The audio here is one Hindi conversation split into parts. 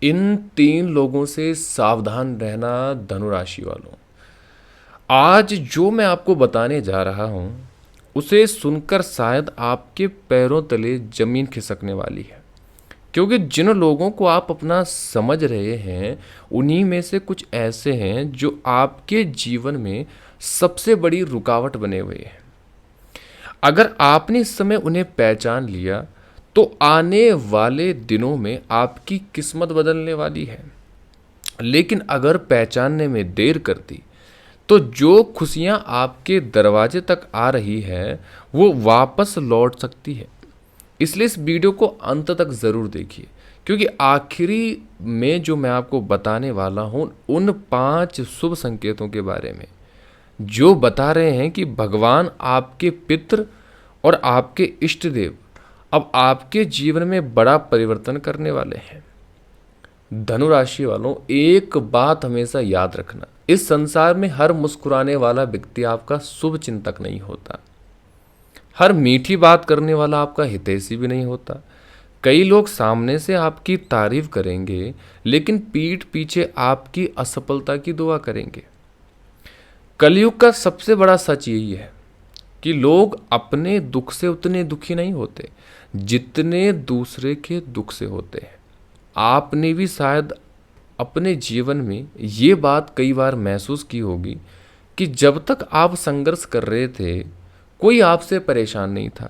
इन 3 लोगों से सावधान रहना धनु राशि वालों। आज जो मैं आपको बताने जा रहा हूं उसे सुनकर शायद आपके पैरों तले जमीन खिसकने वाली है, क्योंकि जिन लोगों को आप अपना समझ रहे हैं उन्हीं में से कुछ ऐसे हैं जो आपके जीवन में सबसे बड़ी रुकावट बने हुए हैं। अगर आपने इस समय उन्हें पहचान लिया तो आने वाले दिनों में आपकी किस्मत बदलने वाली है। लेकिन अगर पहचानने में देर कर दी तो जो खुशियां आपके दरवाजे तक आ रही है वो वापस लौट सकती है। इसलिए इस वीडियो को अंत तक ज़रूर देखिए, क्योंकि आखिरी में जो मैं आपको बताने वाला हूं उन 5 शुभ संकेतों के बारे में जो बता रहे हैं कि भगवान, आपके पितृ और आपके इष्ट देव अब आपके जीवन में बड़ा परिवर्तन करने वाले हैं। धनु राशि वालों, एक बात हमेशा याद रखना, इस संसार में हर मुस्कुराने वाला व्यक्ति आपका शुभ चिंतक नहीं होता। हर मीठी बात करने वाला आपका हितैषी भी नहीं होता। कई लोग सामने से आपकी तारीफ करेंगे लेकिन पीठ पीछे आपकी असफलता की दुआ करेंगे। कलयुग का सबसे बड़ा सच यही है कि लोग अपने दुख से उतने दुखी नहीं होते जितने दूसरे के दुख से होते हैं। आपने भी शायद अपने जीवन में ये बात कई बार महसूस की होगी कि जब तक आप संघर्ष कर रहे थे कोई आपसे परेशान नहीं था,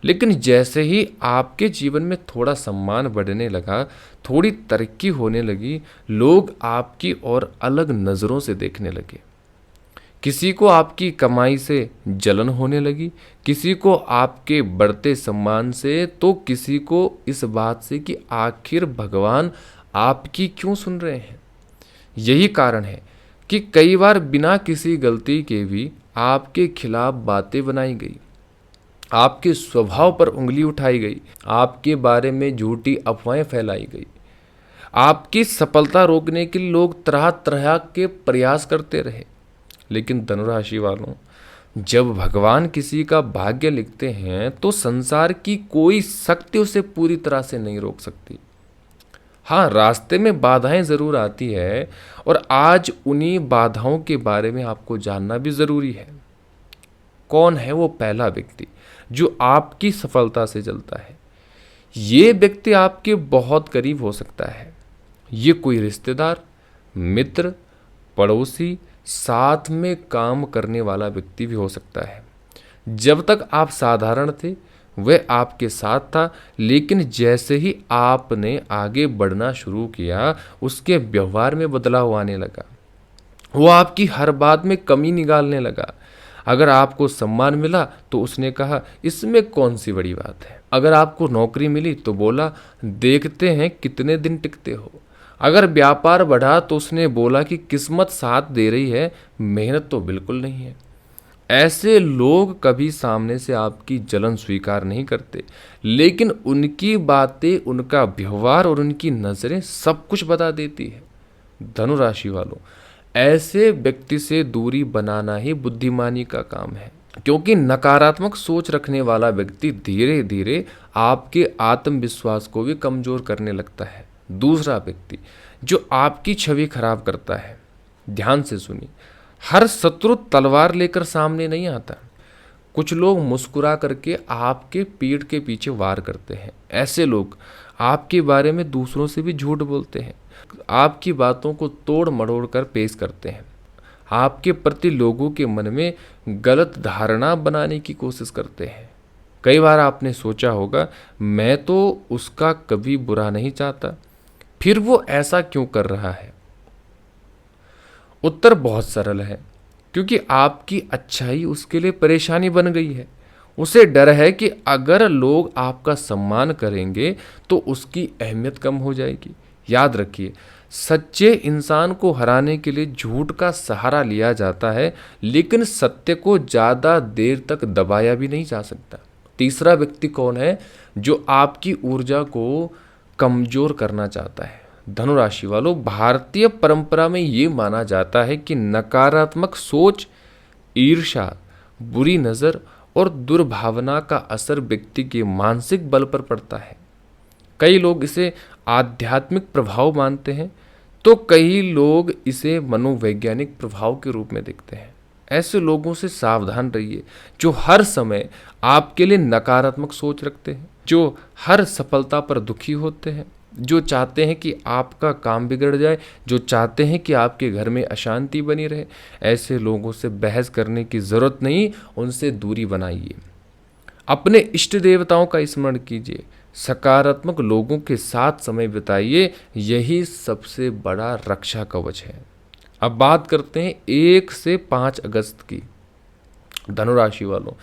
लेकिन जैसे ही आपके जीवन में थोड़ा सम्मान बढ़ने लगा, थोड़ी तरक्की होने लगी, लोग आपकी ओर अलग नज़रों से देखने लगे। किसी को आपकी कमाई से जलन होने लगी, किसी को आपके बढ़ते सम्मान से, तो किसी को इस बात से कि आखिर भगवान आपकी क्यों सुन रहे हैं। यही कारण है कि कई बार बिना किसी गलती के भी आपके खिलाफ बातें बनाई गई, आपके स्वभाव पर उंगली उठाई गई, आपके बारे में झूठी अफवाहें फैलाई गई। आपकी सफलता रोकने के लिए लोग तरह तरह के प्रयास करते रहे। लेकिन धनुराशि वालों, जब भगवान किसी का भाग्य लिखते हैं तो संसार की कोई शक्ति उसे पूरी तरह से नहीं रोक सकती। हाँ, रास्ते में बाधाएं जरूर आती है और आज उन्हीं बाधाओं के बारे में आपको जानना भी जरूरी है। कौन है वो पहला व्यक्ति जो आपकी सफलता से जलता है? ये व्यक्ति आपके बहुत करीब हो सकता है। ये कोई रिश्तेदार, मित्र, पड़ोसी, साथ में काम करने वाला व्यक्ति भी हो सकता है। जब तक आप साधारण थे वह आपके साथ था, लेकिन जैसे ही आपने आगे बढ़ना शुरू किया उसके व्यवहार में बदलाव आने लगा। वो आपकी हर बात में कमी निकालने लगा। अगर आपको सम्मान मिला तो उसने कहा इसमें कौन सी बड़ी बात है। अगर आपको नौकरी मिली तो बोला देखते हैं कितने दिन टिकते हो। अगर व्यापार बढ़ा तो उसने बोला कि किस्मत साथ दे रही है, मेहनत तो बिल्कुल नहीं है। ऐसे लोग कभी सामने से आपकी जलन स्वीकार नहीं करते, लेकिन उनकी बातें, उनका व्यवहार और उनकी नज़रें सब कुछ बता देती है। धनु राशि वालों, ऐसे व्यक्ति से दूरी बनाना ही बुद्धिमानी का काम है, क्योंकि नकारात्मक सोच रखने वाला व्यक्ति धीरे धीरे आपके आत्मविश्वास को भी कमज़ोर करने लगता है। दूसरा व्यक्ति जो आपकी छवि खराब करता है, ध्यान से सुनिए, हर शत्रु तलवार लेकर सामने नहीं आता। कुछ लोग मुस्कुरा करके आपके पीठ के पीछे वार करते हैं। ऐसे लोग आपके बारे में दूसरों से भी झूठ बोलते हैं, आपकी बातों को तोड़ मरोड़ कर पेश करते हैं, आपके प्रति लोगों के मन में गलत धारणा बनाने की कोशिश करते हैं। कई बार आपने सोचा होगा मैं तो उसका कभी बुरा नहीं चाहता, फिर वो ऐसा क्यों कर रहा है? उत्तर बहुत सरल है, क्योंकि आपकी अच्छाई उसके लिए परेशानी बन गई है। उसे डर है कि अगर लोग आपका सम्मान करेंगे तो उसकी अहमियत कम हो जाएगी। याद रखिए, सच्चे इंसान को हराने के लिए झूठ का सहारा लिया जाता है, लेकिन सत्य को ज़्यादा देर तक दबाया भी नहीं जा सकता। तीसरा व्यक्ति कौन है जो आपकी ऊर्जा को कमज़ोर करना चाहता है? धनुराशि वालों, भारतीय परंपरा में ये माना जाता है कि नकारात्मक सोच, ईर्ष्या, बुरी नज़र और दुर्भावना का असर व्यक्ति के मानसिक बल पर पड़ता है। कई लोग इसे आध्यात्मिक प्रभाव मानते हैं तो कई लोग इसे मनोवैज्ञानिक प्रभाव के रूप में देखते हैं। ऐसे लोगों से सावधान रहिए जो हर समय आपके लिए नकारात्मक सोच रखते हैं, जो हर सफलता पर दुखी होते हैं, जो चाहते हैं कि आपका काम बिगड़ जाए, जो चाहते हैं कि आपके घर में अशांति बनी रहे। ऐसे लोगों से बहस करने की ज़रूरत नहीं, उनसे दूरी बनाइए। अपने इष्ट देवताओं का स्मरण कीजिए, सकारात्मक लोगों के साथ समय बिताइए, यही सबसे बड़ा रक्षा कवच है। अब बात करते हैं 1 से 5 अगस्त की। धनुराशि वालों,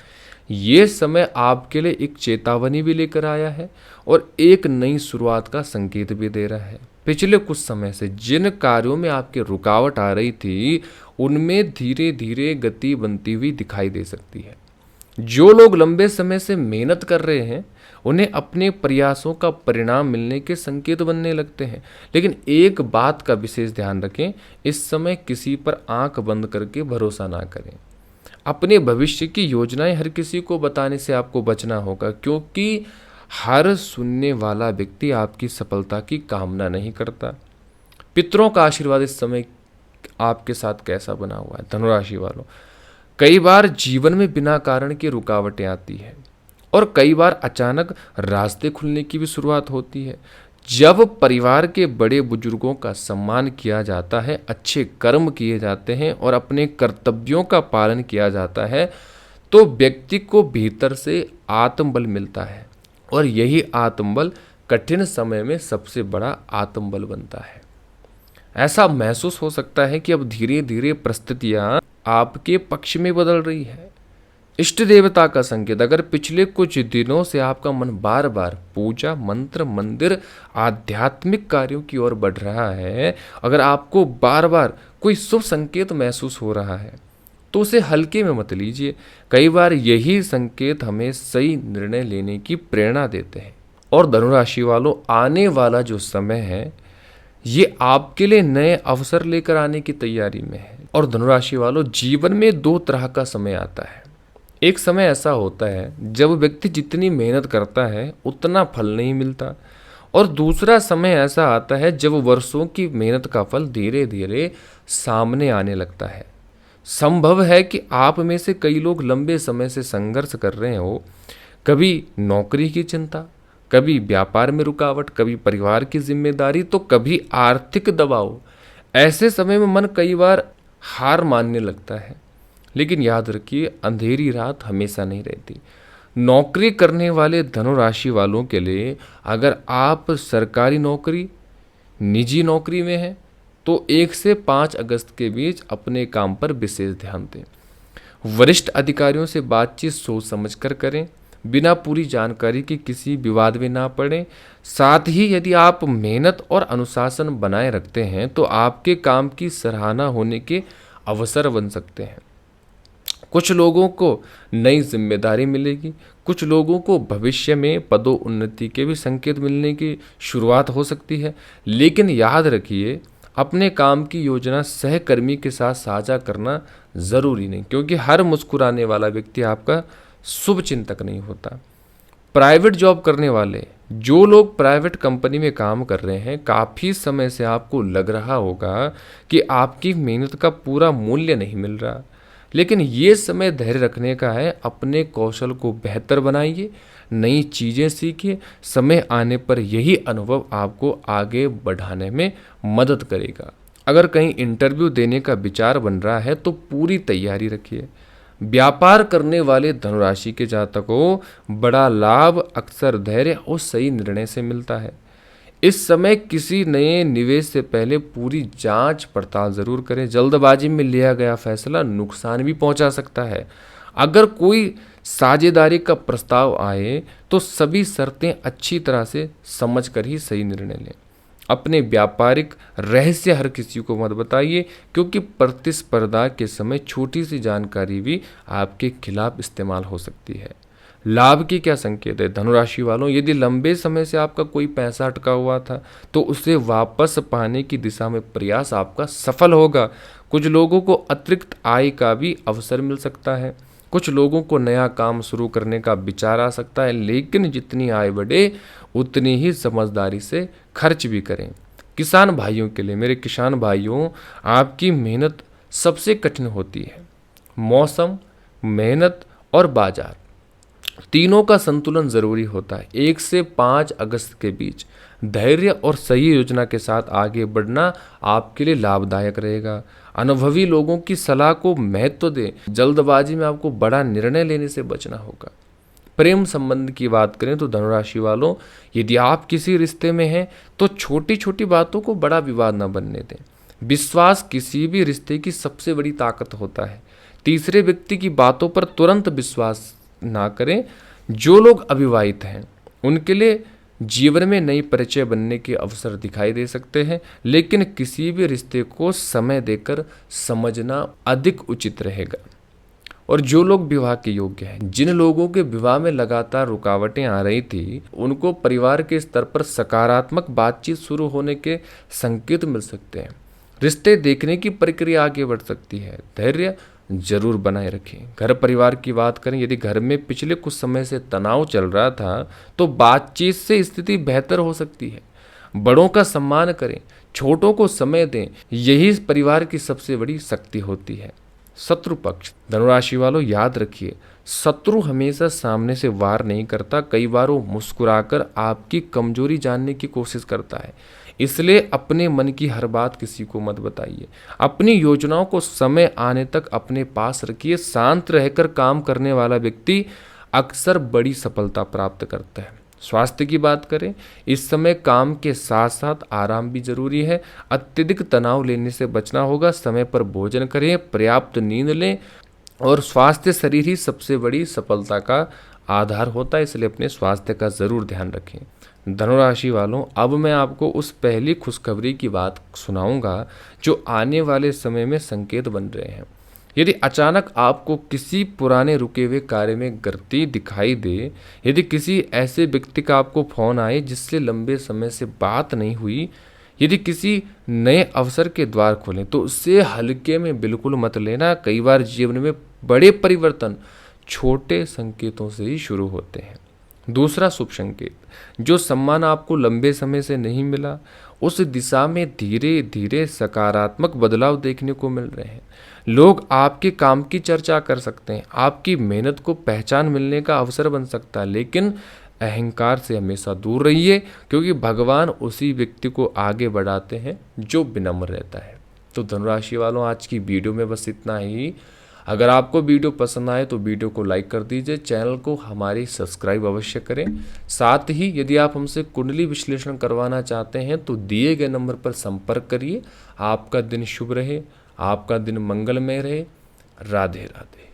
ये समय आपके लिए एक चेतावनी भी लेकर आया है और एक नई शुरुआत का संकेत भी दे रहा है। पिछले कुछ समय से जिन कार्यों में आपके रुकावट आ रही थी, उनमें धीरे धीरे गति बनती हुई दिखाई दे सकती है। जो लोग लंबे समय से मेहनत कर रहे हैं, उन्हें अपने प्रयासों का परिणाम मिलने के संकेत बनने लगते हैं। लेकिन एक बात का विशेष ध्यान रखें, इस समय किसी पर आंख बंद करके भरोसा ना करें। अपने भविष्य की योजनाएं हर किसी को बताने से आपको बचना होगा, क्योंकि हर सुनने वाला व्यक्ति आपकी सफलता की कामना नहीं करता। पितरों का आशीर्वाद इस समय आपके साथ कैसा बना हुआ है? धनुराशि वालों, कई बार जीवन में बिना कारण की रुकावटें आती है और कई बार अचानक रास्ते खुलने की भी शुरुआत होती है। जब परिवार के बड़े बुजुर्गों का सम्मान किया जाता है, अच्छे कर्म किए जाते हैं और अपने कर्तव्यों का पालन किया जाता है, तो व्यक्ति को भीतर से आत्मबल मिलता है और यही आत्मबल कठिन समय में सबसे बड़ा आत्मबल बनता है। ऐसा महसूस हो सकता है कि अब धीरे धीरे परिस्थितियां आपके पक्ष में बदल रही है। इष्ट देवता का संकेत, अगर पिछले कुछ दिनों से आपका मन बार बार पूजा, मंत्र, मंदिर, आध्यात्मिक कार्यों की ओर बढ़ रहा है, अगर आपको बार बार कोई शुभ संकेत महसूस हो रहा है, तो उसे हल्के में मत लीजिए। कई बार यही संकेत हमें सही निर्णय लेने की प्रेरणा देते हैं। और धनुराशि वालों, आने वाला जो समय है, ये आपके लिए नए अवसर लेकर आने की तैयारी में है। और धनुराशि वालों, जीवन में 2 तरह का समय आता है। एक समय ऐसा होता है जब व्यक्ति जितनी मेहनत करता है उतना फल नहीं मिलता, और दूसरा समय ऐसा आता है जब वर्षों की मेहनत का फल धीरे धीरे सामने आने लगता है। संभव है कि आप में से कई लोग लंबे समय से संघर्ष कर रहे हो, कभी नौकरी की चिंता, कभी व्यापार में रुकावट, कभी परिवार की जिम्मेदारी, तो कभी आर्थिक दबाव। ऐसे समय में मन कई बार हार मानने लगता है, लेकिन याद रखिए, अंधेरी रात हमेशा नहीं रहती। नौकरी करने वाले धनुराशि वालों के लिए, अगर आप सरकारी नौकरी, निजी नौकरी में हैं, तो 1 से 5 अगस्त के बीच अपने काम पर विशेष ध्यान दें। वरिष्ठ अधिकारियों से बातचीत सोच समझ कर करें, बिना पूरी जानकारी के किसी विवाद में ना पड़ें। साथ ही यदि आप मेहनत और अनुशासन बनाए रखते हैं, तो आपके काम की सराहना होने के अवसर बन सकते हैं। कुछ लोगों को नई जिम्मेदारी मिलेगी, कुछ लोगों को भविष्य में पदोन्नति के भी संकेत मिलने की शुरुआत हो सकती है। लेकिन याद रखिए, अपने काम की योजना सहकर्मी के साथ साझा करना ज़रूरी नहीं, क्योंकि हर मुस्कुराने वाला व्यक्ति आपका शुभ चिंतक नहीं होता। प्राइवेट जॉब करने वाले, जो लोग प्राइवेट कंपनी में काम कर रहे हैं, काफ़ी समय से आपको लग रहा होगा कि आपकी मेहनत का पूरा मूल्य नहीं मिल रहा। लेकिन ये समय धैर्य रखने का है। अपने कौशल को बेहतर बनाइए, नई चीज़ें सीखिए। समय आने पर यही अनुभव आपको आगे बढ़ाने में मदद करेगा। अगर कहीं इंटरव्यू देने का विचार बन रहा है, तो पूरी तैयारी रखिए। व्यापार करने वाले धनुराशि के जातकों, बड़ा लाभ अक्सर धैर्य और सही निर्णय से मिलता है। इस समय किसी नए निवेश से पहले पूरी जांच पड़ताल जरूर करें। जल्दबाजी में लिया गया फैसला नुकसान भी पहुंचा सकता है। अगर कोई साझेदारी का प्रस्ताव आए, तो सभी शर्तें अच्छी तरह से समझकर ही सही निर्णय लें। अपने व्यापारिक रहस्य हर किसी को मत बताइए, क्योंकि प्रतिस्पर्धा के समय छोटी सी जानकारी भी आपके खिलाफ इस्तेमाल हो सकती है। लाभ की क्या संकेत है धनुराशि वालों? यदि लंबे समय से आपका कोई पैसा अटका हुआ था, तो उसे वापस पाने की दिशा में प्रयास आपका सफल होगा। कुछ लोगों को अतिरिक्त आय का भी अवसर मिल सकता है। कुछ लोगों को नया काम शुरू करने का विचार आ सकता है, लेकिन जितनी आय बढ़े उतनी ही समझदारी से खर्च भी करें। किसान भाइयों के लिए, मेरे किसान भाइयों, आपकी मेहनत सबसे कठिन होती है। मौसम, मेहनत और बाजार, तीनों का संतुलन जरूरी होता है। 1 से 5 अगस्त के बीच धैर्य और सही योजना के साथ आगे बढ़ना आपके लिए लाभदायक रहेगा। अनुभवी लोगों की सलाह को महत्व दें। जल्दबाजी में आपको बड़ा निर्णय लेने से बचना होगा। प्रेम संबंध की बात करें तो धनुराशि वालों, यदि आप किसी रिश्ते में हैं तो छोटी छोटी बातों को बड़ा विवाद न बनने दें। विश्वास किसी भी रिश्ते की सबसे बड़ी ताकत होता है। तीसरे व्यक्ति की बातों पर तुरंत विश्वास ना करें। जो लोग अविवाहित हैं उनके लिए जीवन में नई परिचय बनने के अवसर दिखाई दे सकते हैं, लेकिन किसी भी रिश्ते को समय देकर समझना अधिक उचित रहेगा। और जो लोग विवाह के योग्य हैं, जिन लोगों के विवाह में लगातार रुकावटें आ रही थी, उनको परिवार के स्तर पर सकारात्मक बातचीत शुरू होने के संकेत मिल सकते हैं। रिश्ते देखने की प्रक्रिया आगे बढ़ सकती है। धैर्य जरूर बनाए रखें। घर परिवार की बात करें, यदि घर में पिछले कुछ समय से तनाव चल रहा था तो बातचीत से स्थिति बेहतर हो सकती है। बड़ों का सम्मान करें, छोटों को समय दें, यही परिवार की सबसे बड़ी शक्ति होती है। शत्रु पक्ष, धनुराशि वालों याद रखिए, शत्रु हमेशा सामने से वार नहीं करता, कई बार वो मुस्कुराकर आपकी कमजोरी जानने की कोशिश करता है। इसलिए अपने मन की हर बात किसी को मत बताइए। अपनी योजनाओं को समय आने तक अपने पास रखिए। शांत रहकर काम करने वाला व्यक्ति अक्सर बड़ी सफलता प्राप्त करता है। स्वास्थ्य की बात करें, इस समय काम के साथ साथ आराम भी जरूरी है। अत्यधिक तनाव लेने से बचना होगा। समय पर भोजन करें, पर्याप्त नींद लें, और स्वास्थ्य शरीर ही सबसे बड़ी सफलता का आधार होता है, इसलिए अपने स्वास्थ्य का जरूर ध्यान रखें। धनुराशि वालों, अब मैं आपको उस पहली खुशखबरी की बात सुनाऊंगा जो आने वाले समय में संकेत बन रहे हैं। यदि अचानक आपको किसी पुराने रुके हुए कार्य में गति दिखाई दे, यदि किसी ऐसे व्यक्ति का आपको फोन आए जिससे लंबे समय से बात नहीं हुई, यदि किसी नए अवसर के द्वार खोलें, तो उससे हल्के में बिल्कुल मत लेना। कई बार जीवन में बड़े परिवर्तन छोटे संकेतों से ही शुरू होते हैं। दूसरा शुभ संकेत, जो सम्मान आपको लंबे समय से नहीं मिला, उस दिशा में धीरे धीरे सकारात्मक बदलाव देखने को मिल रहे हैं। लोग आपके काम की चर्चा कर सकते हैं, आपकी मेहनत को पहचान मिलने का अवसर बन सकता है, लेकिन अहंकार से हमेशा दूर रहिए, क्योंकि भगवान उसी व्यक्ति को आगे बढ़ाते हैं जो विनम्र रहता है। तो धनुराशि वालों, आज की वीडियो में बस इतना ही। अगर आपको वीडियो पसंद आए तो वीडियो को लाइक कर दीजिए, चैनल को हमारी सब्सक्राइब अवश्य करें। साथ ही यदि आप हमसे कुंडली विश्लेषण करवाना चाहते हैं तो दिए गए नंबर पर संपर्क करिए। आपका दिन शुभ रहे, आपका दिन मंगलमय रहे। राधे राधे।